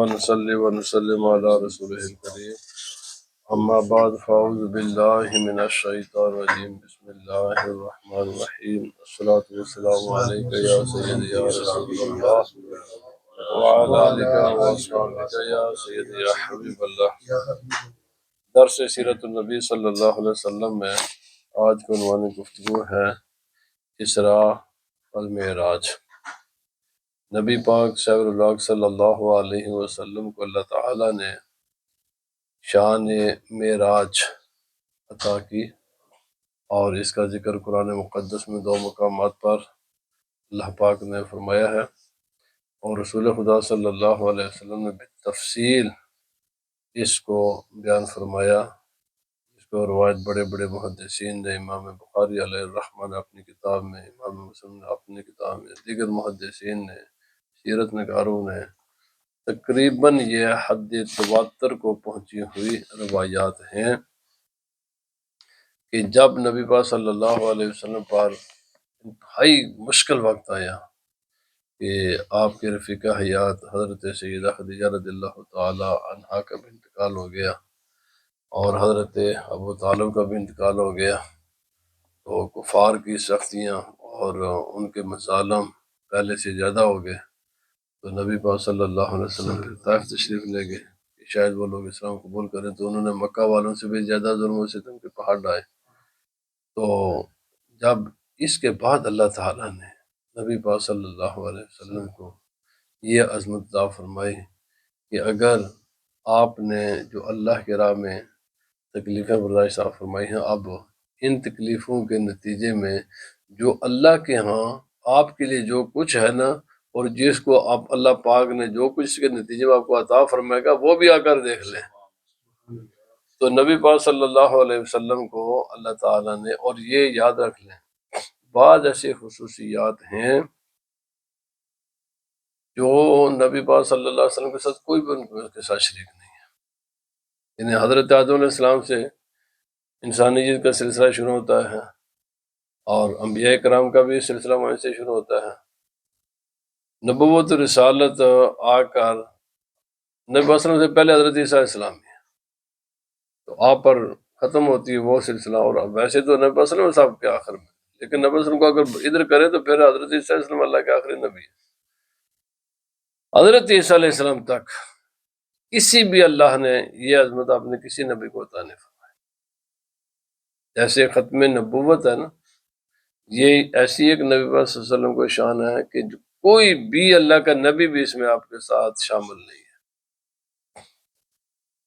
ونصلي ونسلم على رسوله الكريم أما بعد فأعوذ بالله من الشيطان الرجيم بسم الله الرحمن الرحيم الصلاة والسلام عليك يا سيدي يا رسول الله وعلى آلك وأصحابك يا سيدي يا حبيب الله۔ درس سیرت النبی صلی اللہ علیہ وسلم میں آج کا عنوان گفتگو ہے اسراء والمعراج۔ نبی پاک صلی اللہ علیہ وسلم کو اللہ تعالیٰ نے شان معراج عطا کی، اور اس کا ذکر قرآن مقدس میں 2 مقامات پر اللہ پاک نے فرمایا ہے، اور رسول خدا صلی اللہ علیہ وسلم نے بالتفصیل اس کو بیان فرمایا۔ اس کو روایت بڑے بڑے محدثین نے، امام بخاری علیہ الرحمہ نے اپنی کتاب میں، امام مسلم نے اپنی کتاب میں، دیگر محدثین نے، سیرت نگاروں نے، تقریباً یہ حد تواتر کو پہنچی ہوئی روایات ہیں کہ جب نبی پاک صلی اللہ علیہ وسلم پر انتہائی مشکل وقت آیا کہ آپ کے رفیقہ حیات حضرت سیدہ خدیجہ رضی اللہ تعالی عنہا کا بھی انتقال ہو گیا، اور حضرت ابو طالب کا بھی انتقال ہو گیا، تو کفار کی سختیاں اور ان کے مظالم پہلے سے زیادہ ہو گئے، تو نبی پاک صلی اللہ علیہ وسلم پھر طائف تشریف لے گئے کہ شاید وہ لوگ اسلام قبول کریں، تو انہوں نے مکہ والوں سے بھی زیادہ ظلم و ستم کے پہاڑ ڈھائے۔ تو جب اس کے بعد اللہ تعالیٰ نے نبی پاک صلی اللہ علیہ وسلم کو یہ عظمت عطا فرمائی کہ اگر آپ نے جو اللہ کے راہ میں تکلیفیں برداشت فرمائی ہیں، اب ان تکلیفوں کے نتیجے میں جو اللہ کے ہاں آپ کے لیے جو کچھ ہے نا، اور جس کو آپ اللہ پاک نے جو کچھ اس کے نتیجے میں آپ کو عطا فرمائے گا، وہ بھی آ کر دیکھ لیں۔ تو نبی پاک صلی اللہ علیہ وسلم کو اللہ تعالیٰ نے، اور یہ یاد رکھ لیں، بعض ایسی خصوصیات ہیں جو نبی پاک صلی اللہ علیہ وسلم کے ساتھ کوئی بھی ان کے ساتھ شریک نہیں ہے۔ یعنی حضرت آدم علیہ السلام سے انسانیت کا سلسلہ شروع ہوتا ہے، اور انبیاء کرام کا بھی سلسلہ وہیں سے شروع ہوتا ہے۔ نبوت و رسالت آ کر نبی صلی اللہ علیہ وسلم سے پہلے حضرت عیسیٰ علیہ السلام ہے، تو آپ پر ختم ہوتی ہے وہ سلسلہ، اور ویسے تو نبی صلی اللہ علیہ وسلم صاحب کے آخر میں، لیکن نبی صلی اللہ علیہ وسلم کو اگر ادھر کرے تو پھر حضرت عیسیٰ علیہ السلام اللہ کے آخری نبی ہے۔ حضرت عیسیٰ علیہ السلام تک کسی بھی اللہ نے یہ عظمت اپنے کسی نبی کو عطا نہیں فرمائی۔ جیسے ختم نبوت ہے نا، یہ ایسی ایک نبی صلی اللہ علیہ وسلم کو شان ہے کہ کوئی بھی اللہ کا نبی بھی اس میں آپ کے ساتھ شامل نہیں ہے۔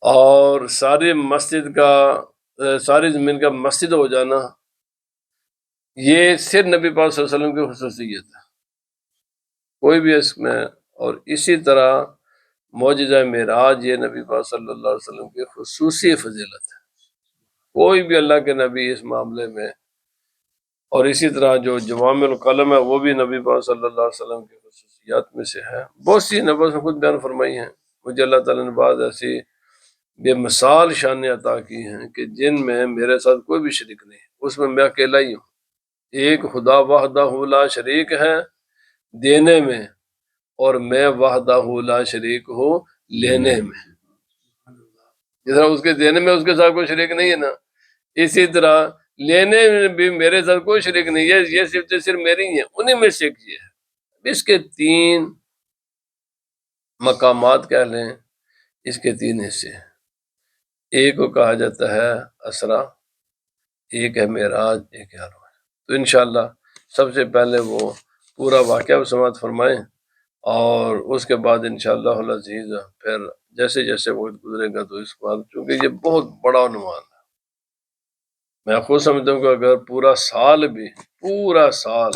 اور ساری زمین کا مسجد ہو جانا، یہ صرف نبی پاک صلی اللہ علیہ وسلم کی خصوصیت ہے، کوئی بھی اس میں۔ اور اسی طرح معجزہ معراج یہ نبی پاک صلی اللہ علیہ وسلم کی خصوصی فضیلت ہے، کوئی بھی اللہ کے نبی اس معاملے میں۔ اور اسی طرح جو جوامع القلم ہے وہ بھی نبی پاک صلی اللہ علیہ وسلم کی خصوصیات میں سے ہے۔ بہت سی نبی نے خود بیان فرمائی ہیں، مجھے اللہ تعالیٰ نے بعض ایسی بے مثال شانیں عطا کی ہیں کہ جن میں میرے ساتھ کوئی بھی شریک نہیں، اس میں میں اکیلا ہی ہوں۔ ایک خدا وحدہ لا شریک ہے دینے میں، اور میں وحدہ لا شریک ہوں لینے میں۔ جس طرح اس کے دینے میں اس کے ساتھ کوئی شریک نہیں ہے نا، اسی طرح لینے میں بھی میرے ساتھ کوئی شریک نہیں ہے، یہ صرف میری ہی ہیں، انہیں میں سے ایک یہ ہے۔ اس کے 3 مقامات کہہ لیں، اس کے 3 حصے ہیں۔ ایک کو کہا جاتا ہے اسرا، ایک ہے معراج، ایک ہے عرج۔ تو انشاءاللہ سب سے پہلے وہ پورا واقعہ سماعت فرمائیں، اور اس کے بعد انشاءاللہ العزیز پھر جیسے جیسے وقت گزرے گا تو اس بات، چونکہ یہ بہت بڑا عنوان ہے، میں خود سمجھتا ہوں کہ اگر پورا سال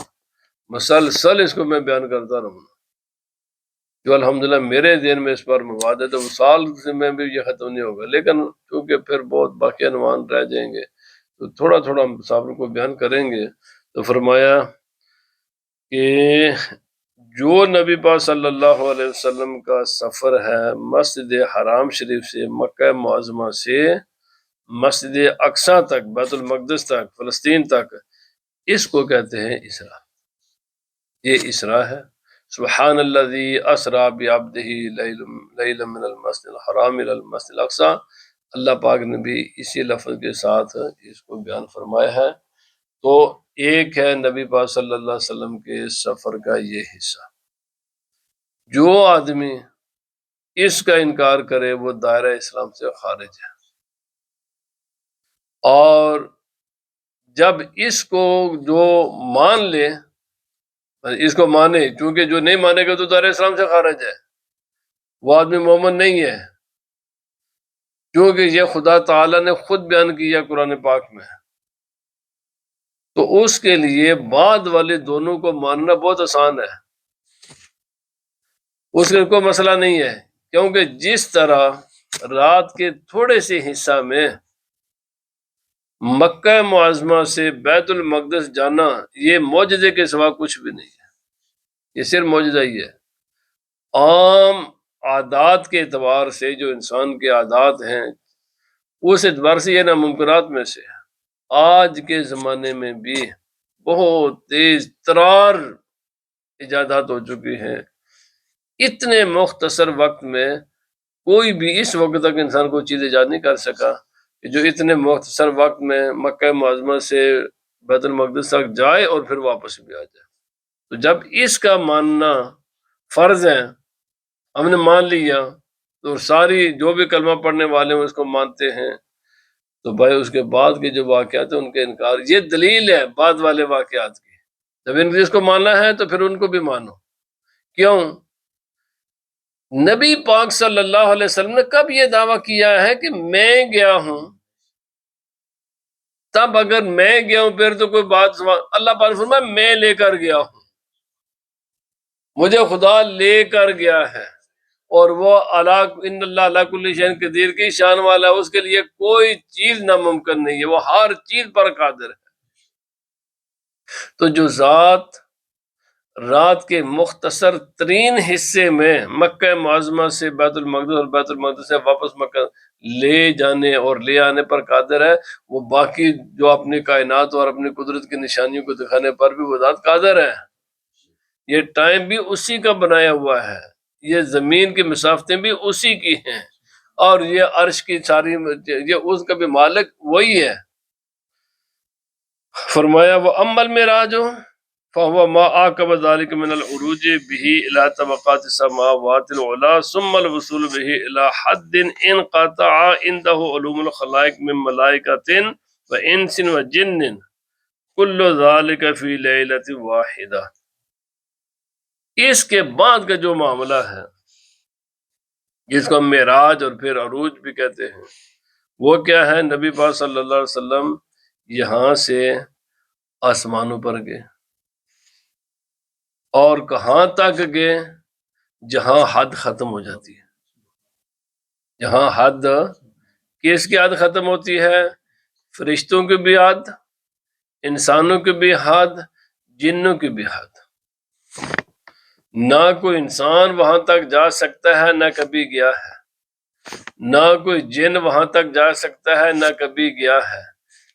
مسلسل اس کو میں بیان کرتا رہوں، جو الحمدللہ میرے ذہن میں اس پر مواد ہے، تو سال سے میں بھی یہ ختم نہیں ہوگا، لیکن چونکہ پھر بہت باقی عنوان رہ جائیں گے تو تھوڑا تھوڑا ہم صاحب کو بیان کریں گے۔ تو فرمایا کہ جو نبی پاک صلی اللہ علیہ وسلم کا سفر ہے مسجد حرام شریف سے، مکہ معظمہ سے مسجد اقصیٰ تک، بیت المقدس تک، فلسطین تک، اس کو کہتے ہیں اسراء۔ یہ اسراء ہے، سبحان الذی اسرا بعبدہ لیلا من المسجد الحرام الی المسجد الاقصی، اللہ پاک نے بھی اسی لفظ کے ساتھ اس کو بیان فرمایا ہے۔ تو ایک ہے نبی پاک صلی اللہ علیہ وسلم کے سفر کا یہ حصہ۔ جو آدمی اس کا انکار کرے وہ دائرہ اسلام سے خارج ہے، اور جب اس کو جو مان لے، اس کو مانے، چونکہ جو نہیں مانے گا تو دائرہ اسلام سے خارج ہے، وہ آدمی مومن نہیں ہے، کیونکہ یہ خدا تعالیٰ نے خود بیان کیا قرآن پاک میں۔ تو اس کے لیے بعد والے دونوں کو ماننا بہت آسان ہے، اس کا کوئی مسئلہ نہیں ہے، کیونکہ جس طرح رات کے تھوڑے سے حصہ میں مکہ معظمہ سے بیت المقدس جانا یہ معجزے کے سوا کچھ بھی نہیں ہے، یہ صرف معجزہ ہی ہے۔ عام عادات کے اعتبار سے جو انسان کے عادات ہیں اس اعتبار سے یہ ناممکنات میں سے ہے۔ آج کے زمانے میں بھی بہت تیز ترار ایجادات ہو چکی ہیں، اتنے مختصر وقت میں کوئی بھی اس وقت تک انسان کو چیز ایجاد نہیں کر سکا کہ جو اتنے مختصر وقت میں مکہ معظمہ سے بیت المقدس تک جائے اور پھر واپس بھی آ جائے۔ تو جب اس کا ماننا فرض ہے، ہم نے مان لیا، تو ساری جو بھی کلمہ پڑھنے والے ہیں اس کو مانتے ہیں، تو بھائی اس کے بعد کے جو واقعات ہیں ان کے انکار، یہ دلیل ہے بعد والے واقعات کی۔ جب ان کو اس کو ماننا ہے تو پھر ان کو بھی مانو۔ کیوں؟ نبی پاک صلی اللہ علیہ وسلم نے کب یہ دعویٰ کیا ہے کہ میں گیا ہوں؟ تب اگر میں گیا ہوں پھر تو کوئی بات، اللہ پاک نے فرمایا میں لے کر گیا ہوں، مجھے خدا لے کر گیا ہے، اور وہ ان اللہ علی کل شیء قدیر کی شان والا ہے، اس کے لیے کوئی چیز ناممکن نہیں ہے، وہ ہر چیز پر قادر ہے۔ تو جو ذات رات کے مختصر ترین حصے میں مکہ معظمہ سے بیت المقدس اور بیت المقدس سے واپس مکہ لے جانے اور لے آنے پر قادر ہے، وہ باقی جو اپنی کائنات اور اپنی قدرت کی نشانیوں کو دکھانے پر بھی وہ ذات قادر ہے۔ یہ ٹائم بھی اسی کا بنایا ہوا ہے، یہ زمین کی مسافتیں بھی اسی کی ہیں، اور یہ عرش کی ساری یہ اس کا بھی مالک وہی ہے۔ فرمایا وہ عمل میں راجو فهو ما عاقب ذلك من العروج به الى طبقات السماوات العلى ثم الوصول به الى حد انقطع عنده علوم الخلائق من ملائكة وانس وجن كل ذلك في ليلة واحدة۔ اس کے بعد کا جو معاملہ ہے جس کو ہم معراج اور پھر عروج بھی کہتے ہیں، وہ کیا ہے؟ نبی پاک صلی اللہ علیہ وسلم یہاں سے آسمانوں پر گئے، اور کہاں تک گئے؟ جہاں حد ختم ہو جاتی ہے۔ جہاں حد، کس کی حد ختم ہوتی ہے؟ فرشتوں کی بھی حد، انسانوں کی بھی حد، جنوں کی بھی حد۔ نہ کوئی انسان وہاں تک جا سکتا ہے، نہ کبھی گیا ہے، نہ کوئی جن وہاں تک جا سکتا ہے، نہ کبھی گیا ہے،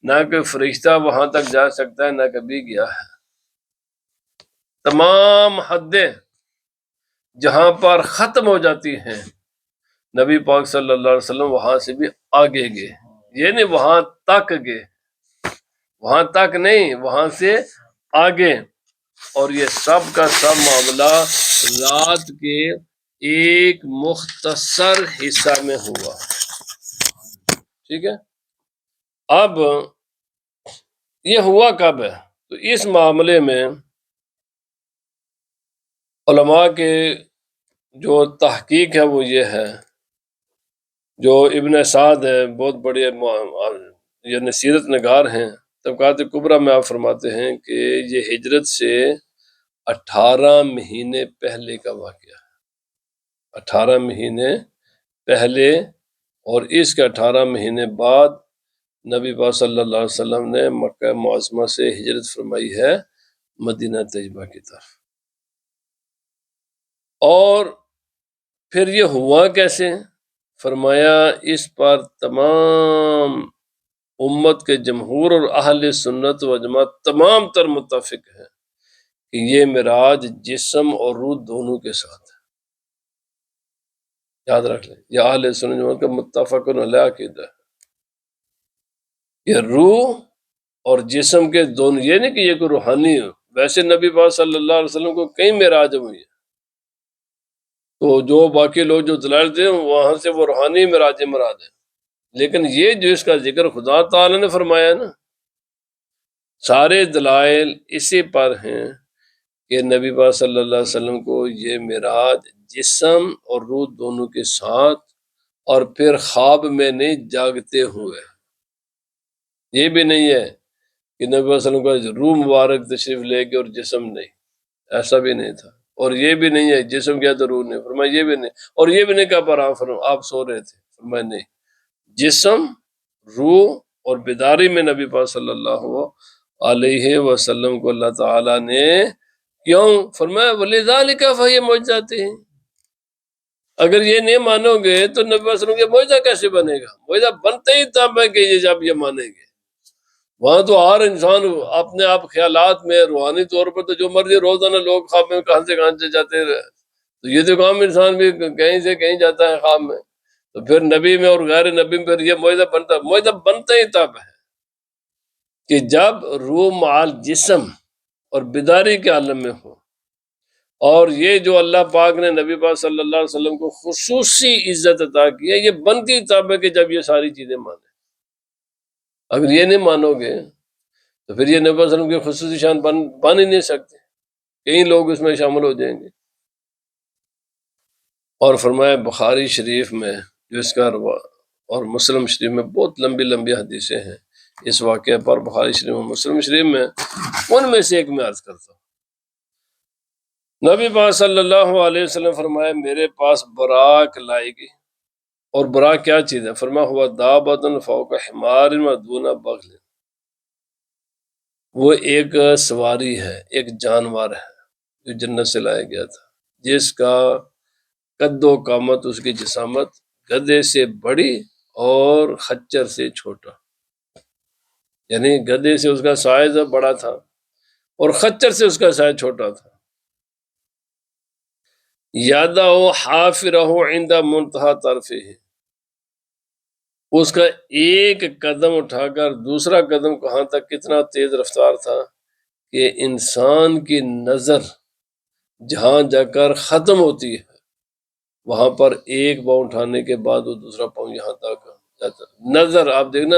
نہ کوئی فرشتہ وہاں تک جا سکتا ہے، نہ کبھی گیا ہے۔ تمام حدیں جہاں پر ختم ہو جاتی ہیں، نبی پاک صلی اللہ علیہ وسلم وہاں سے بھی آگے گئے، یہ نہیں وہاں تک گئے، وہاں تک نہیں، وہاں سے آگے۔ اور یہ سب کا سب معاملہ رات کے ایک مختصر حصہ میں ہوا، ٹھیک ہے۔ اب یہ ہوا کب ہے؟ تو اس معاملے میں علماء کے جو تحقیق ہے وہ یہ ہے، جو ابن سعد ہے، بہت بڑے یعنی سیرت نگار ہیں، طبقات کبریٰ میں آپ فرماتے ہیں کہ یہ ہجرت سے 18 مہینے پہلے کا واقعہ ہے، 18 مہینے پہلے، اور اس کے 18 مہینے بعد نبی پاک صلی اللہ علیہ وسلم نے مکہ معظمہ سے ہجرت فرمائی ہے مدینہ طیبہ کی طرف۔ اور پھر یہ ہوا کیسے؟ فرمایا اس پر تمام امت کے جمہور اور اہل سنت و جماعت تمام تر متفق ہیں کہ یہ معراج جسم اور روح دونوں کے ساتھ ہے۔ یاد رکھ لیں، یہ اہل سنت جماعت کا متفق علیہ عقیدہ ہے کہ روح اور جسم کے دونوں، یہ نہیں کہ یہ کوئی روحانی ہو، ویسے نبی پاک صلی اللہ علیہ وسلم کو کئی معراج ہوئی ہیں، تو جو باقی لوگ جو دلائل دیں وہاں سے وہ روحانی معراج مراد ہے، لیکن یہ جو اس کا ذکر خدا تعالی نے فرمایا نا، سارے دلائل اسی پر ہیں کہ نبی پاک صلی اللہ علیہ وسلم کو یہ معراج جسم اور روح دونوں کے ساتھ، اور پھر خواب میں نہیں جاگتے ہوئے۔ یہ بھی نہیں ہے کہ نبی صلی اللہ علیہ وسلم کا روح مبارک تشریف لے کے اور جسم نہیں، ایسا بھی نہیں تھا، اور یہ بھی نہیں ہے جسم کیا تو روح نہیں، فرمایا یہ بھی نہیں، اور یہ بھی نہیں کہا پر آپ سو رہے تھے، فرمایا نہیں، جسم، روح اور بیداری میں نبی پاک صلی اللہ علیہ وسلم کو اللہ تعالیٰ نے کیوں فرمایا وَلِذَٰلِكَ فَهِيَ مُعْجِزَاتِهِ۔ اگر یہ نہیں مانو گے تو نبی صلی اللہ علیہ وسلم کے معجزہ کیسے بنے گا؟ معجزہ بنتے ہی تب ہے کہ یہ جب یہ مانیں گے۔ وہاں تو ہر انسان اپنے آپ خیالات میں روحانی طور پر تو جو مرضی روزانہ لوگ خواب میں کہاں سے جاتے رہے، تو یہ تو کام انسان بھی کہیں سے کہیں جاتا ہے خواب میں، تو پھر نبی میں اور غیر نبی میں پھر یہ معجزہ بنتا ہے۔ معجزہ بنتا ہی تب ہے کہ جب روح مع جسم اور بیداری کے عالم میں ہو، اور یہ جو اللہ پاک نے نبی پاک صلی اللہ علیہ وسلم کو خصوصی عزت عطا کی ہے، یہ بنتی تب ہے کہ جب یہ ساری چیزیں مانیں۔ اگر یہ نہیں مانو گے تو پھر یہ نبی صلی اللہ علیہ وسلم کی خصوصی شان بن ہی نہیں سکتے، کئی لوگ اس میں شامل ہو جائیں گے۔ اور فرمایا بخاری شریف میں جو اس کا اور مسلم شریف میں بہت لمبی لمبی حدیثیں ہیں اس واقعے پر، بخاری شریف اور مسلم شریف میں، ان میں سے ایک میں عرض کرتا ہوں۔ نبی پاک صلی اللہ علیہ وسلم فرمایا میرے پاس براق لائے گی، اور براق کیا چیز ہے؟ فرمایا ہوا دابۃ فوق حمار ودون بغل، وہ ایک سواری ہے، ایک جانور ہے جو جنت سے لایا گیا تھا، جس کا قد و قامت، اس کی جسامت گدھے سے بڑی اور خچر سے چھوٹا، یعنی گدھے سے اس کا سائز بڑا تھا اور خچر سے اس کا سائز چھوٹا تھا۔ یادہ حافرہ عند منتہا طرفہ، اس کا ایک قدم اٹھا کر دوسرا قدم کہاں تک کتنا تیز رفتار تھا کہ انسان کی نظر جہاں جا کر ختم ہوتی ہے وہاں پر ایک پاؤں اٹھانے کے بعد وہ دوسرا پاؤں یہاں تک جاتا۔ نظر آپ دیکھنا،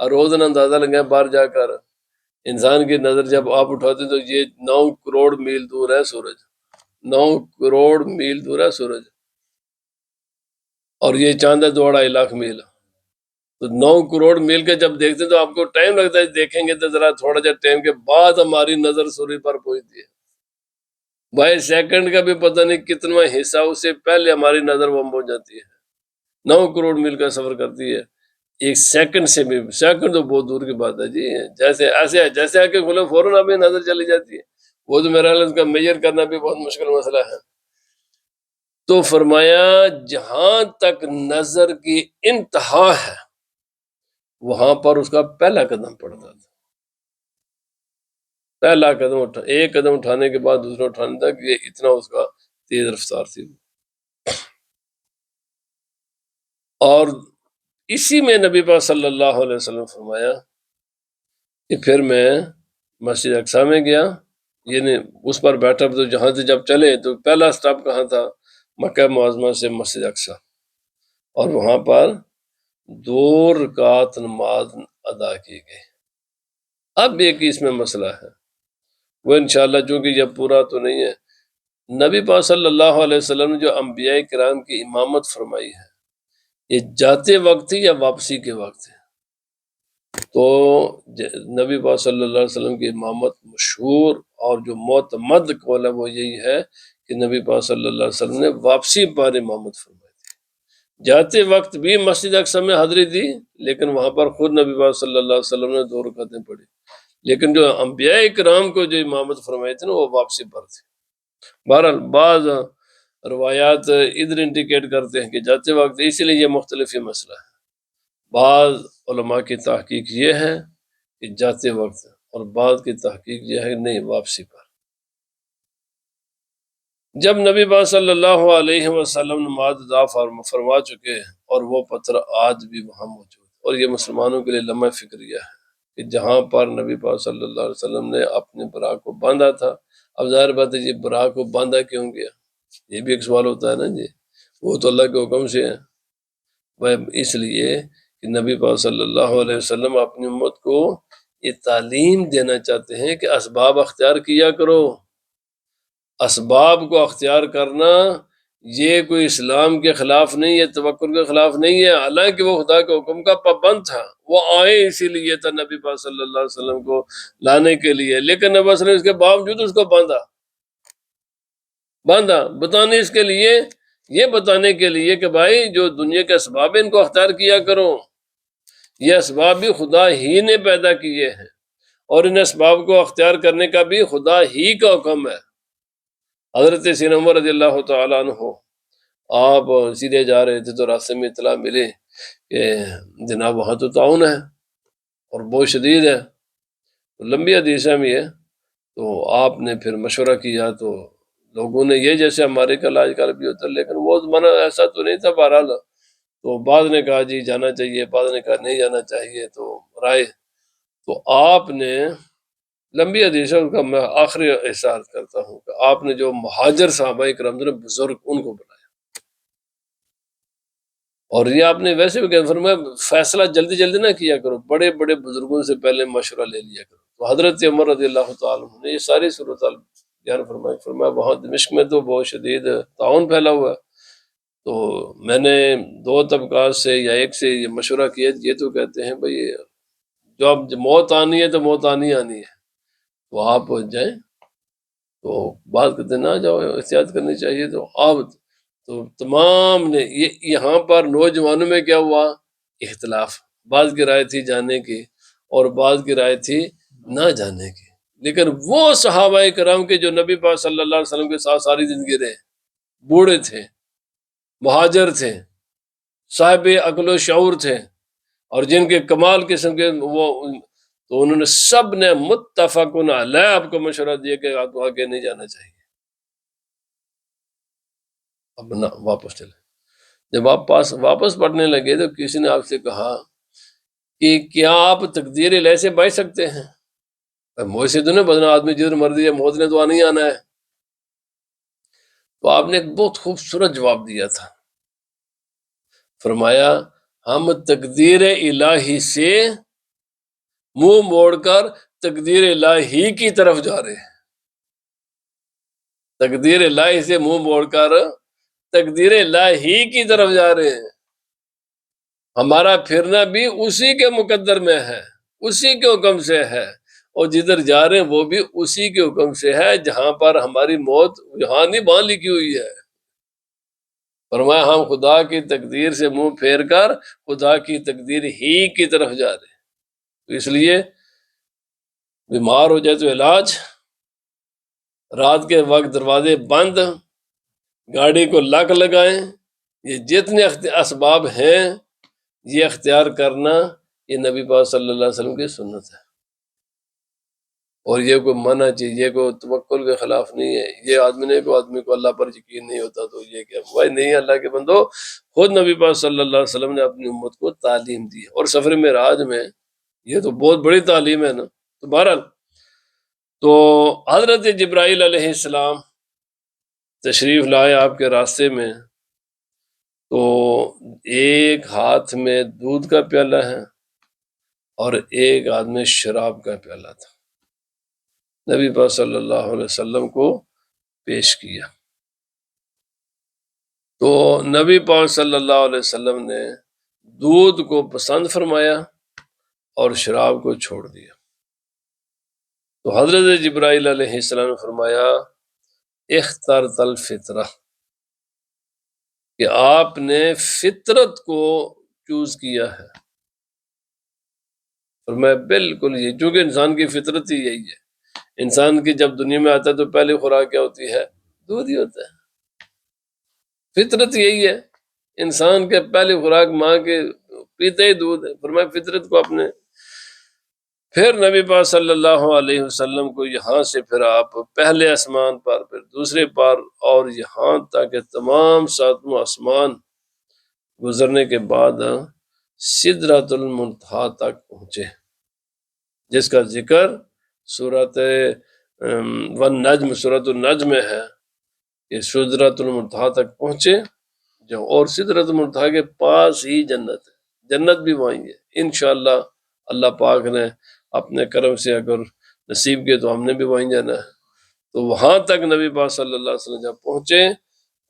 روزانہ اندازہ لگائیں باہر جا کر، انسان کی نظر جب آپ اٹھاتے تو یہ 9 کروڑ میل دور ہے سورج، 9 کروڑ میل دور ہے سورج، اور یہ چاند ہے 2.5 لاکھ میل، تو 9 کروڑ میل کے جب دیکھتے ہیں تو آپ کو ٹائم لگتا ہے، دیکھیں گے تو ذرا تھوڑا جا ٹائم کے بعد ہماری نظر سورج پر پہنچتی ہے، بھائی سیکنڈ کا بھی پتہ نہیں کتنا حصہ اس سے پہلے ہماری نظر وہ پہنچ جاتی ہے، 9 کروڑ میل کا سفر کرتی ہے ایک سیکنڈ سے بھی، سیکنڈ تو بہت دور کی بات ہے جی، جیسے ایسے ہے جیسے آ کے کھولے فوراً آپ نظر چلی جاتی ہے، وہ تو میرا خیال ہے اس کا میجر کرنا بھی بہت مشکل مسئلہ ہے۔ تو فرمایا جہاں تک نظر کی انتہا ہے وہاں پر اس کا پہلا قدم پڑتا تھا، پہلا قدم ایک قدم اٹھانے کے بعد دوسرا اٹھانے تک، یہ اتنا اس کا تیز رفتار تھی۔ اور اسی میں نبی پاک صلی اللہ علیہ وسلم فرمایا کہ پھر میں مسجد اقصی میں گیا، یعنی اس پر بیٹھا، تو جہاں سے جب چلے تو پہلا سٹاپ کہاں تھا؟ مکہ معظمہ سے مسجد اقصی، اور وہاں پر 2 رکعت نماز ادا کی گئی۔ اب ایک اس میں مسئلہ ہے، وہ انشاءاللہ چونکہ یہ پورا تو نہیں ہے، نبی پاک صلی اللہ علیہ وسلم نے جو انبیاء کرام کی امامت فرمائی ہے، یہ جاتے وقت تھی یا واپسی کے وقت ہے؟ تو نبی پاک صلی اللہ علیہ وسلم کی امامت مشہور اور جو معتمد قول ہے وہ یہی ہے کہ نبی پاک صلی اللہ علیہ وسلم نے واپسی پر امامت فرمائی تھی، جاتے وقت بھی مسجد اقصی میں حاضری دی، لیکن وہاں پر خود نبی پاک صلی اللہ علیہ وسلم نے 2 رکعتیں پڑھی، لیکن جو انبیاء کرام کو جو امامت فرمائی تھی نا وہ واپسی پر تھی۔ بہرحال بعض روایات ادھر انڈیکیٹ کرتے ہیں کہ جاتے وقت، اسی لیے یہ مختلف یہ مسئلہ ہے، بعض علماء کی تحقیق یہ ہے کہ جاتے وقت، اور بعض کی تحقیق یہ ہے نہیں واپسی پر۔ جب نبی پاک صلی اللہ علیہ وسلم نماز ادا فرما چکے اور وہ پتھر آج بھی وہاں موجود، اور یہ مسلمانوں کے لیے لمحہ فکریہ ہے کہ جہاں پر نبی پاک صلی اللہ علیہ وسلم نے اپنے براق کو باندھا تھا، اب ظاہر بات ہے یہ براق کو باندھا کیوں گیا، یہ بھی ایک سوال ہوتا ہے نا جی، وہ تو اللہ کے حکم سے ہے، وہ اس لیے کہ نبی پاک صلی اللہ علیہ وسلم اپنی امت کو یہ تعلیم دینا چاہتے ہیں کہ اسباب اختیار کیا کرو۔ اسباب کو اختیار کرنا یہ کوئی اسلام کے خلاف نہیں ہے، توکل کے خلاف نہیں ہے، حالانکہ وہ خدا کے حکم کا پابند تھا، وہ آئے اسی لیے تھا نبی پاک صلی اللہ علیہ وسلم کو لانے کے لیے، لیکن نبی صلی اللہ علیہ وسلم اس کے باوجود اس کو باندھا بتانے اس کے لیے، یہ بتانے کے لیے کہ بھائی جو دنیا کے اسباب ہیں ان کو اختیار کیا کرو، یہ اسباب بھی خدا ہی نے پیدا کیے ہیں، اور ان اسباب کو اختیار کرنے کا بھی خدا ہی کا حکم ہے۔ حضرت سیدنا عمر رضی اللہ تعالیٰ عنہ آپ سیدھے جا رہے تھے تو راستے میں اطلاع ملے کہ جناب وہاں تو طاعون ہے اور بہت شدید ہے، تو لمبی حدیث ہے یہ، تو آپ نے پھر مشورہ کیا، تو لوگوں نے یہ جیسے ہمارے کا علاج کر بھی ہوتا ہے، لیکن وہ منع ایسا تو نہیں تھا، بہرحال تو بعض نے کہا جی جانا چاہیے، بعض نے کہا نہیں جانا چاہیے، تو رائے تو آپ نے لمبی حدیث ہے، ان کا میں آخری احساس کرتا ہوں کہ آپ نے جو مہاجر صحابہ کرام نے بزرگ ان کو بلایا، اور یہ آپ نے ویسے بھی فرمایا فیصلہ جلدی جلدی نہ کیا کرو، بڑے بڑے بزرگوں سے پہلے مشورہ لے لیا کرو۔ تو حضرت عمر رضی اللہ تعالیٰ عنہ نے یہ ساری صورت بیان فرمایا وہاں دمشق میں تو بہت شدید طاعون پھیلا ہوا ہے، تو میں نے دو طبقات سے یا ایک سے یہ مشورہ کیا، یہ تو کہتے ہیں بھائی جو اب موت آنی ہے تو موت آنی ہے، تو آپ جائیں، تو بات کہتے ہیں نہ جاؤ، احتیاط کرنی چاہیے، تو آپ تو تمام نے یہاں پر نوجوانوں میں کیا ہوا اختلاف، بعض کی رائے تھی جانے کی اور بعض کی رائے تھی نہ جانے کی، لیکن وہ صحابہ کرام کے جو نبی پاک صلی اللہ علیہ وسلم کے ساتھ ساری زندگی رہے، بوڑھے تھے، مہاجر تھے، صاحب عقل و شعور تھے، اور جن کے کمال قسم کے وہ، تو انہوں نے سب نے متفقن علیہ آپ کو مشورہ دیا کہ آپ کو آگے نہیں جانا چاہیے، اب نہ واپس چلے۔ جب آپ واپس پڑھنے لگے تو کسی نے آپ سے کہا کہ کیا آپ تقدیر الہی سے بچ سکتے ہیں؟ موت سے تو نہیں بدنا، آدمی جدھر مرضی ہے موت نے تو آنا ہی آنا ہے۔ تو آپ نے ایک بہت خوبصورت جواب دیا تھا، فرمایا ہم تقدیر الہی سے منہ موڑ کر تقدیر الہی کی طرف جا رہے ہیں، تقدیر الہی سے منہ موڑ کر تقدیر الہی کی طرف جا رہے ہیں، ہمارا پھرنا بھی اسی کے مقدر میں ہے، اسی کے حکم سے ہے، اور جدھر جا رہے ہیں وہ بھی اسی کے حکم سے ہے، جہاں پر ہماری موت یہاں نہیں وہاں لکھی ہوئی ہے۔ فرمایا ہم خدا کی تقدیر سے منہ پھیر کر خدا کی تقدیر ہی کی طرف جا رہے ہیں، تو اس لیے بیمار ہو جائے تو علاج، رات کے وقت دروازے بند، گاڑی کو لاک لگائیں، یہ جتنے اسباب ہیں یہ اختیار کرنا یہ نبی پاک صلی اللہ علیہ وسلم کی سنت ہے، اور یہ کوئی منع چاہیے، کوئی توکل کے خلاف نہیں ہے۔ یہ آدمی کو اللہ پر یقین نہیں ہوتا تو یہ کیا بھائی نہیں، اللہ کے بندو خود نبی پاک صلی اللہ علیہ وسلم نے اپنی امت کو تعلیم دی، اور سفر معراج میں یہ تو بہت بڑی تعلیم ہے نا۔ تو بہرحال تو حضرت جبرائیل علیہ السلام تشریف لائے آپ کے راستے میں، تو ایک ہاتھ میں دودھ کا پیالہ ہے اور ایک ہاتھ میں شراب کا پیالہ تھا، نبی پاک صلی اللہ علیہ وسلم کو پیش کیا، تو نبی پاک صلی اللہ علیہ وسلم نے دودھ کو پسند فرمایا اور شراب کو چھوڑ دیا، تو حضرت جبرائیل علیہ السلام نے فرمایا اخترت الفطرہ، کہ آپ نے فطرت کو چوز کیا ہے۔ فرمایا بالکل یہ، چونکہ انسان کی فطرت ہی یہی ہے، انسان کی جب دنیا میں آتا ہے تو پہلی خوراک کیا ہوتی ہے؟ دودھ ہی ہوتا ہے، فطرت یہی ہے، انسان کے پہلی خوراک ماں کے پیتے ہی دودھ ہے۔ فرمایا فطرت کو اپنے پھر نبی پاک صلی اللہ علیہ وسلم کو یہاں سے پھر آپ پہلے آسمان پر، پھر دوسرے پر، اور یہاں تک کہ تمام ساتواں آسمان گزرنے کے بعد سدرۃ المنتہا تک پہنچے، جس کا ذکر سورۃ والنجم، سورۃ النجم میں ہے کہ سدرۃ المنتہا تک پہنچے جو، اور سدرۃ المنتہا کے پاس ہی جنت ہے، جنت بھی وہیں ہے انشاءاللہ۔ اللہ پاک نے اپنے کرم سے اگر نصیب کے تو ہم نے بھی وہیں جانا ہے۔ تو وہاں تک نبی پاک صلی اللہ علیہ وسلم جب پہنچے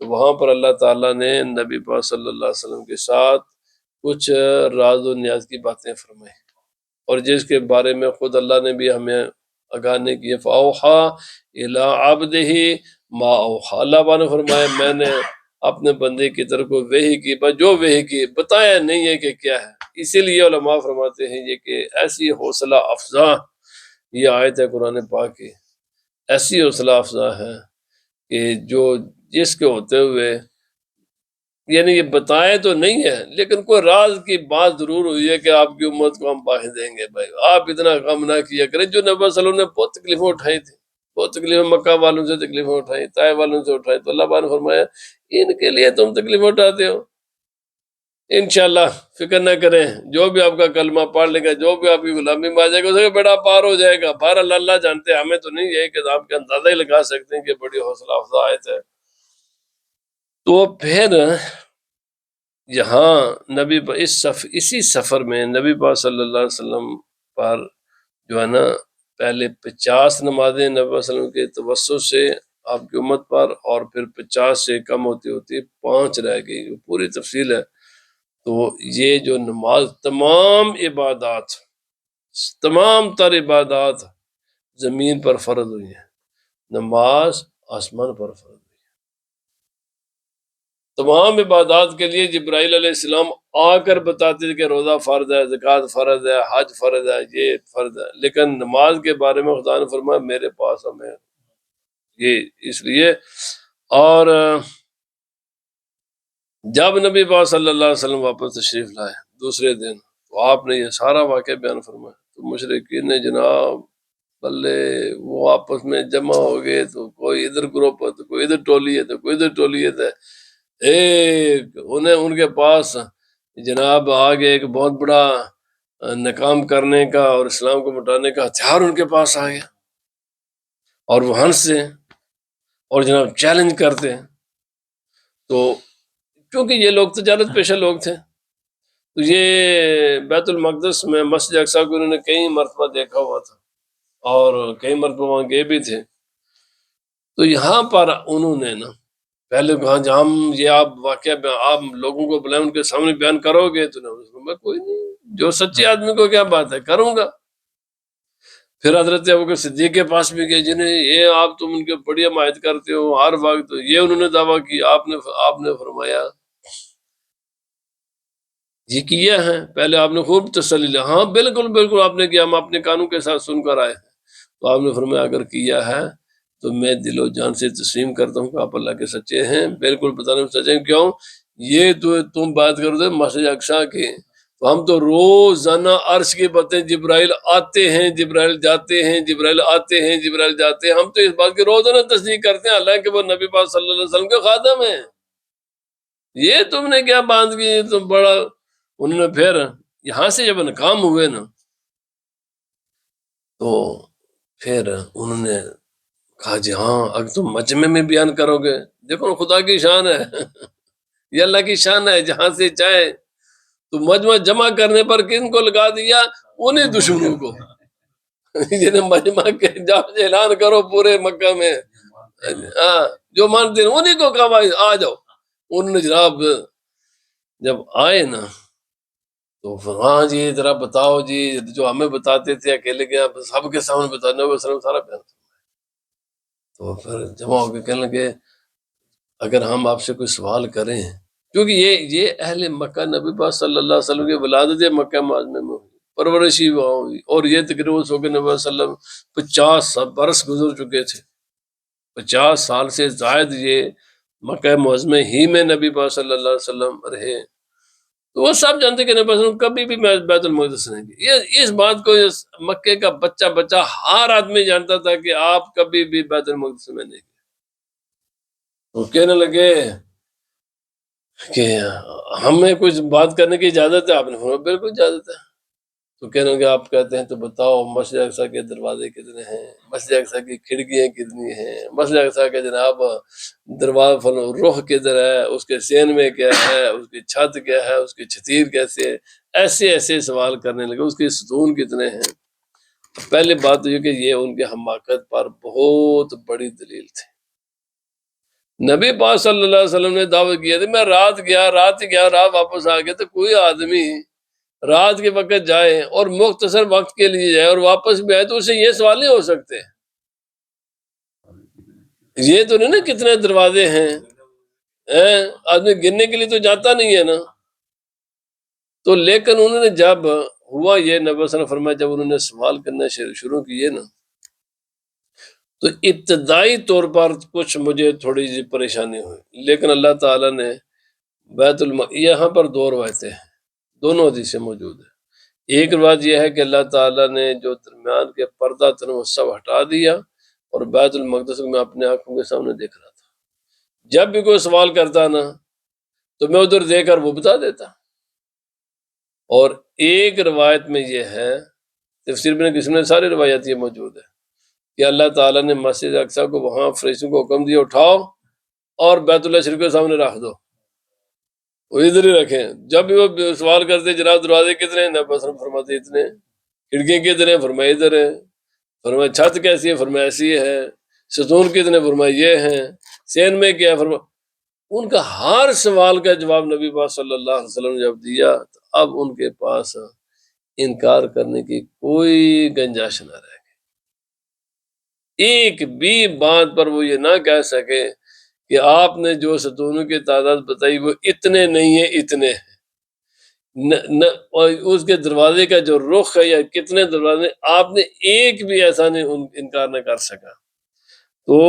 تو وہاں پر اللہ تعالیٰ نے نبی پاک صلی اللہ علیہ وسلم کے ساتھ کچھ راز و نیاز کی باتیں فرمائی، اور جس کے بارے میں خود اللہ نے بھی ہمیں آگاہ نے کی، فَأَوْحَا إِلَىٰ عَبْدِهِ مَا أَوْحَا، اللہ نے فرمایا میں نے اپنے بندے کی طرف کو وحی کی، بس جو وحی کی بتایا نہیں ہے کہ کیا ہے۔ اسی لیے علماء فرماتے ہیں یہ کہ ایسی حوصلہ افزا یہ آیت ہے قرآن پاک کی، ایسی حوصلہ افزا ہے کہ جو جس کے ہوتے ہوئے یعنی یہ بتائے تو نہیں ہے لیکن کوئی راز کی بات ضرور ہوئی ہے کہ آپ کی امت کو ہم باہر دیں گے۔ بھائی آپ اتنا غم نہ کیا کریں، جو نبی صلی اللہ علیہ وسلم نے بہت تکلیفیں اٹھائی تھی، بہت تکلیفیں مکہ والوں سے تکلیفیں اٹھائی، طائف والوں سے اٹھائی، تو اللہ نے فرمایا ان کے لیے تم تکلیفیں اٹھاتے ہو، انشاءاللہ فکر نہ کریں، جو بھی آپ کا کلمہ پڑھ لے گا، جو بھی آپ کی غلامی میں آ جائے گا اس کا بیڑا پار ہو جائے گا۔ بہرحال اللہ جانتے ہیں، ہمیں تو نہیں ہے کہ آپ کے اندازہ ہی لگا سکتے ہیں کہ بڑی حوصلہ افزا آیت ہے۔ تو پھر یہاں نبی اسی سفر میں نبی پاک صلی اللہ علیہ وسلم پر جو ہے نا پہلے 50 نمازیں نبی صلی اللہ علیہ وسلم کے توسط سے آپ کی امت پر، اور پھر 50 سے کم ہوتی ہوتی 5 رہ گئی، وہ پوری تفصیل ہے۔ تو یہ جو نماز تمام عبادات، تمام تر عبادات زمین پر فرض ہوئی ہیں، نماز آسمان پر فرض ہوئی ہے۔ تمام عبادات کے لیے جبرائیل علیہ السلام آ کر بتاتے تھے کہ روزہ فرض ہے، زکوٰۃ فرض ہے، حج فرض ہے، یہ فرض ہے، لیکن نماز کے بارے میں خدا نے فرمایا میرے پاس ہمیں یہ اس لیے۔ اور جب نبی پاک صلی اللہ علیہ وسلم واپس تشریف لائے دوسرے دن تو آپ نے یہ سارا واقعہ بیان فرمایا، تو مشرکین نے جناب بلے وہ آپس میں جمع ہو گئے، تو کوئی ادھر گروپ ہے تو کوئی ادھر ٹولی ہے تو کوئی ادھر ٹولی ہے، ایک انہیں ان کے پاس جناب آگے ایک بہت بڑا ناکام کرنے کا اور اسلام کو مٹانے کا ہتھیار ان کے پاس آ گیا، اور وہ ہنستے اور جناب چیلنج کرتے ہیں۔ تو کیونکہ یہ لوگ تجارت پیشہ لوگ تھے، تو یہ بیت المقدس میں مسجد اقصیٰ کو انہوں نے کئی مرتبہ دیکھا ہوا تھا اور کئی مرتبہ وہاں گئے بھی تھے۔ تو یہاں پر انہوں نے نا پہلے کہا جہاں ہم یہ آپ واقعہ آپ لوگوں کو بلائیں ان کے سامنے بیان کرو گے، تو میں کوئی نہیں، جو سچے آدمی کو کیا بات ہے کروں گا۔ پھر حضرت ابوبکر صدیق کے پاس بھی گئے، جنہیں یہ آپ تم ان کے بڑی حمایت کرتے ہو ہر وقت، یہ انہوں نے دعویٰ کی، آپ نے فرمایا یہ کیا ہے، پہلے آپ نے خوب تسلی لیا، ہاں بالکل بالکل آپ نے کیا، ہم اپنے کانوں کے ساتھ سن کر آئے ہیں۔ تو آپ نے فرمایا اگر کیا ہے تو میں دل و جان سے تسلیم کرتا ہوں کہ آپ اللہ کے سچے ہیں، بالکل بتانے میں سچے ہیں۔ کیوں یہ تو تم بات کر دے مسجد اقصیٰ کی، تو ہم تو روزانہ عرش کی باتیں، جبرائیل آتے ہیں جبرائیل جاتے ہیں، جبرائیل آتے ہیں جبرائیل جاتے ہیں، ہم تو اس بات کی روزانہ تصدیق کرتے ہیں اللہ کہ وہ نبی پاک صلی اللہ علیہ وسلم کے خادم ہیں۔ یہ تم نے کیا باندھ کی، تم بڑا۔ انہوں نے پھر یہاں سے جب ناکام ہوئے نا تو پھر انہوں نے کہا جی ہاں اگر تم مجمع میں بیان کرو گے، دیکھو خدا کی شان ہے، یہ اللہ کی شان ہے، جہاں سے چاہے تو مجمع جمع کرنے پر کن کو لگا دیا، انہیں دشمنوں کو، جنہیں مجمع کے جب اعلان کرو پورے مکہ میں، ہاں جو مانتے ہیں انہیں کو کہا آ جاؤ۔ انہوں نے جناب جب آئے نا تو ہاں جی ذرا بتاؤ جی، جو ہمیں بتاتے تھے اکیلے گیا سب کے سامنے بتانے وسلم سارا بیان۔ تو پھر جمع ہو کے کہنے لگے اگر ہم آپ سے کوئی سوال کریں، کیونکہ یہ اہل مکہ نبی پاک صلی اللہ علیہ وسلم کی ولادت مکہ معظمہ میں ہوئی، پرورشی وہاں ہوئی، اور یہ تقریباً سو کے نبی صلی اللہ علیہ وسلم 50 برس گزر چکے تھے، 50 سال سے زائد یہ مکہ معظمہ ہی میں نبی پاک صلی اللہ علیہ وسلم رہے۔ تو وہ سب جانتے کہ نبی وسلم کبھی بھی بیت المقدس نہیں گئے. اس بات کو مکے کا بچہ ہر آدمی جانتا تھا کہ آپ کبھی بھی بیت المقدس میں نہیں گئے. وہ کہنے لگے کہ ہمیں کچھ بات کرنے کی اجازت ہے. آپ نے فرمایا بالکل اجازت ہے. تو کہنے لگے آپ کہتے ہیں تو بتاؤ مسجد اقصی کے دروازے کتنے ہیں، مسجد اقصی کی کھڑکیاں کتنی ہیں، مسجد اقصی کے جناب دروازہ رخ کدھر ہے، اس کے سین میں کیا ہے، اس کی چھت کیا ہے، اس کی چھتیر کیسے ہے. ایسے سوال کرنے لگے. اس کے ستون کتنے ہیں. پہلی بات تو یہ کہ یہ ان کے حماقت پر بہت بڑی دلیل تھی. نبی پاک صلی اللہ علیہ وسلم نے دعویٰ کیا تھا میں رات واپس آ گیا. تو کوئی آدمی رات کے وقت جائے اور مختصر وقت کے لیے جائے اور واپس بھی آئے تو اسے یہ سوال نہیں ہو سکتے. یہ تو نہیں نا کتنے دروازے ہیں، آدمی گننے کے لیے تو جاتا نہیں ہے نا. تو لیکن انہوں نے جب ہوا یہ نبی صلی اللہ علیہ وسلم فرمایا جب انہوں نے سوال کرنا شروع کیے نا تو ابتدائی طور پر کچھ مجھے تھوڑی سی پریشانی ہوئی. لیکن اللہ تعالیٰ نے یہاں پر دو روایتیں ہیں، دونوں حدیثیں موجود ہیں. ایک روایت یہ ہے کہ اللہ تعالیٰ نے جو درمیان کے پردہ تھا وہ سب ہٹا دیا اور بیت المقدس میں اپنے آنکھوں کے سامنے دیکھ رہا تھا. جب بھی کوئی سوال کرتا نا تو میں ادھر دیکھ کر وہ بتا دیتا. اور ایک روایت میں یہ ہے، تفسیر میں کسی نے ساری روایات یہ موجود ہے کہ اللہ تعالیٰ نے مسجد اقصی کو وہاں فرشتوں کو حکم دیا اٹھاؤ اور بیت اللہ شریف کے سامنے رکھ دو، وہ ادھر ہی رکھیں. جب بھی وہ سوال کرتے جناب دروازے کتنے ہیں، نبی وسلم فرماتے اتنے، کھڑکیاں کتنے ہیں، فرمایا ادھر ہے، فرمایا چھت کیسی ہے، فرمایا ایسی ہے، ستون کتنے، فرمایا یہ ہیں، سین میں کیا، فرمایا. ان کا ہر سوال کا جواب نبی پاک صلی اللہ علیہ وسلم نے جب دیا تو اب ان کے پاس انکار کرنے کی کوئی گنجائش نہ رہ گئی. ایک بھی بات پر وہ یہ نہ کہہ سکے کہ آپ نے جو ستونوں کی تعداد بتائی وہ اتنے نہیں ہیں، اتنے ہیں. اور اس کے دروازے کا جو رخ ہے یا کتنے دروازے، آپ نے ایک بھی ایسا نہیں انکار نہ کر سکا. تو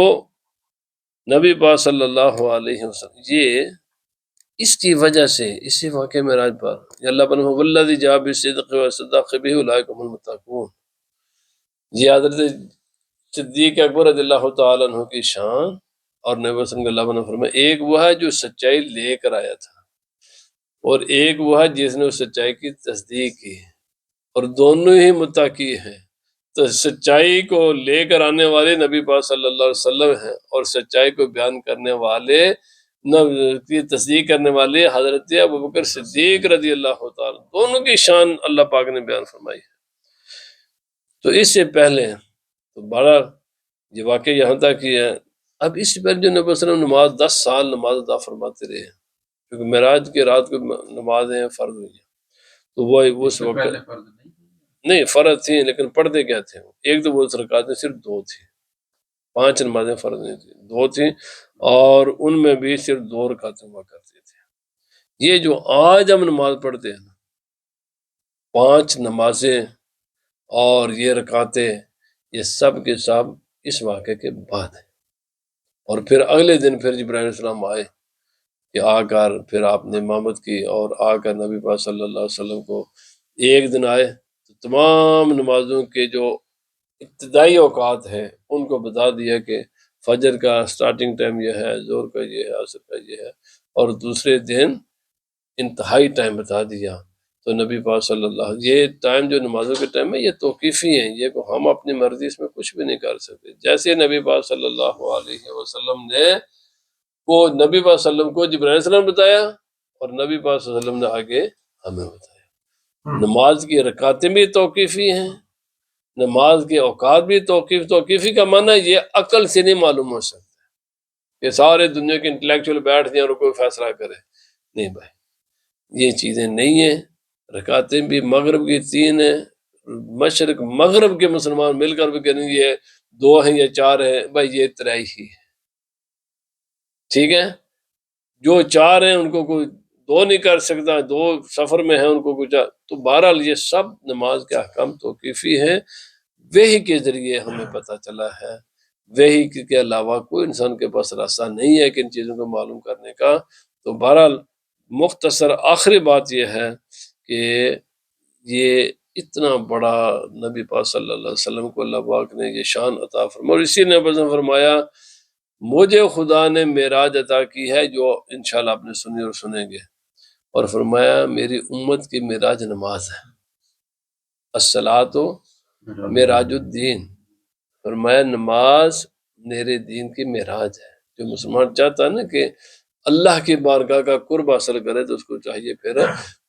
نبی پاک صلی اللہ علیہ وسلم یہ اس کی وجہ سے اسی واقعے میں راج پر اللہ بن والذی جاء بالصدق وصدق به اولئک هم المتقون. یہ حضرت صدیق اکبر رضی اللہ تعالی عنہ کی شان اور نبی وسلم کے اللہ بن فرمایا ایک وہ ہے جو سچائی لے کر آیا تھا اور ایک وہ ہے جس نے اس سچائی کی تصدیق کی، اور دونوں ہی متقی ہیں. تو سچائی کو لے کر آنے والے نبی پاک صلی اللہ علیہ وسلم ہیں اور سچائی کو بیان کرنے والے کی تصدیق کرنے والے حضرت ابوبکر صدیق رضی اللہ تعالیٰ، دونوں کی شان اللہ پاک نے بیان فرمائی ہے. تو اس سے پہلے تو بڑا یہ واقعہ یہاں تک ہی ہے. اب اس سے پہلے جو نبی صلی اللہ علیہ وسلم نماز 10 سال نماز ادا فرماتے رہے کیونکہ معراج کی رات کو نمازیں فرض ہوئی ہیں. تو وہ اس وقت نہیں فرض تھیں لیکن پڑھتے کیا تھے، ایک تو وہ رکعتیں صرف 2 تھی، 5 نمازیں فرض نہیں تھیں، 2 تھیں اور ان میں بھی صرف 2 رکعتیں ہوا کرتے تھے. یہ جو آج ہم نماز پڑھتے ہیں 5 نمازیں اور یہ رکعتیں، یہ سب کے سب اس واقعے کے بعد ہیں. اور پھر اگلے دن پھر جبرائیل علیہ السلام آئے کہ آ کر پھر آپ نے امامت کی اور آ کر نبی پاک صلی اللہ علیہ وسلم کو ایک دن آئے تو تمام نمازوں کے جو ابتدائی اوقات ہیں ان کو بتا دیا کہ فجر کا سٹارٹنگ ٹائم یہ ہے، ظہر کا یہ ہے، عصر کا یہ ہے، اور دوسرے دن انتہائی ٹائم بتا دیا. تو نبی پاک صلی اللہ یہ ٹائم جو نمازوں کے ٹائم ہے یہ توقیفی ہیں، یہ کو ہم اپنی مرضی اس میں کچھ بھی نہیں کر سکتے. جیسے نبی پاک صلی اللہ علیہ وسلم نے کو نبی پاک صلی اللہ علیہ وسلم کو جبرائیل علیہ السلام بتایا اور نبی پاک صلی اللہ علیہ وسلم نے آگے ہمیں بتایا. نماز کی رکعتیں بھی توقیفی ہیں، نماز کے اوقات بھی توقیفی کا معنی یہ عقل سے نہیں معلوم ہو سکتا کہ سارے دنیا کے انٹلیکچوئل بیٹھ جائیں اور کوئی فیصلہ کرے. نہیں بھائی، یہ چیزیں نہیں ہیں. رکعتیں بھی مغرب کی 3 ہیں، مشرق مغرب کے مسلمان مل کر بھی کہیں یہ 2 ہیں یا 4 ہیں، بھائی یہ 3 ہی ہے. ٹھیک ہے، جو 4 ہیں ان کو کوئی 2 نہیں کر سکتا، 2 سفر میں ہیں ان کو کچھ. تو بہرحال یہ سب نماز کے احکام توقیفی ہیں. وحی کے ذریعے ہمیں پتہ چلا ہے، وحی کے علاوہ کوئی انسان کے پاس راستہ نہیں ہے کہ ان چیزوں کو معلوم کرنے کا. تو بہرحال مختصر آخری بات یہ ہے کہ یہ اتنا بڑا نبی پاک صلی اللہ علیہ وسلم کو اللہ پاک نے یہ شان عطا فرمایا، اور اسی نے فرمایا مجھے خدا نے معراج عطا کی ہے، جو انشاءاللہ آپ نے سنی اور سنیں گے، اور فرمایا میری امت کی معراج نماز ہے، الصلاۃ معراج الدین، فرمایا نماز میرے دین کی معراج ہے۔ جو مسلمان چاہتا ہے نا کہ اللہ کی بارگاہ کا قرب حاصل کرے تو اس کو چاہیے پھر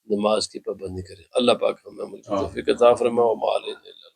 نماز کی پابندی کرے۔ اللہ پاک ہمیں عمل کی توفیق عطا فرمائے۔ وما علینا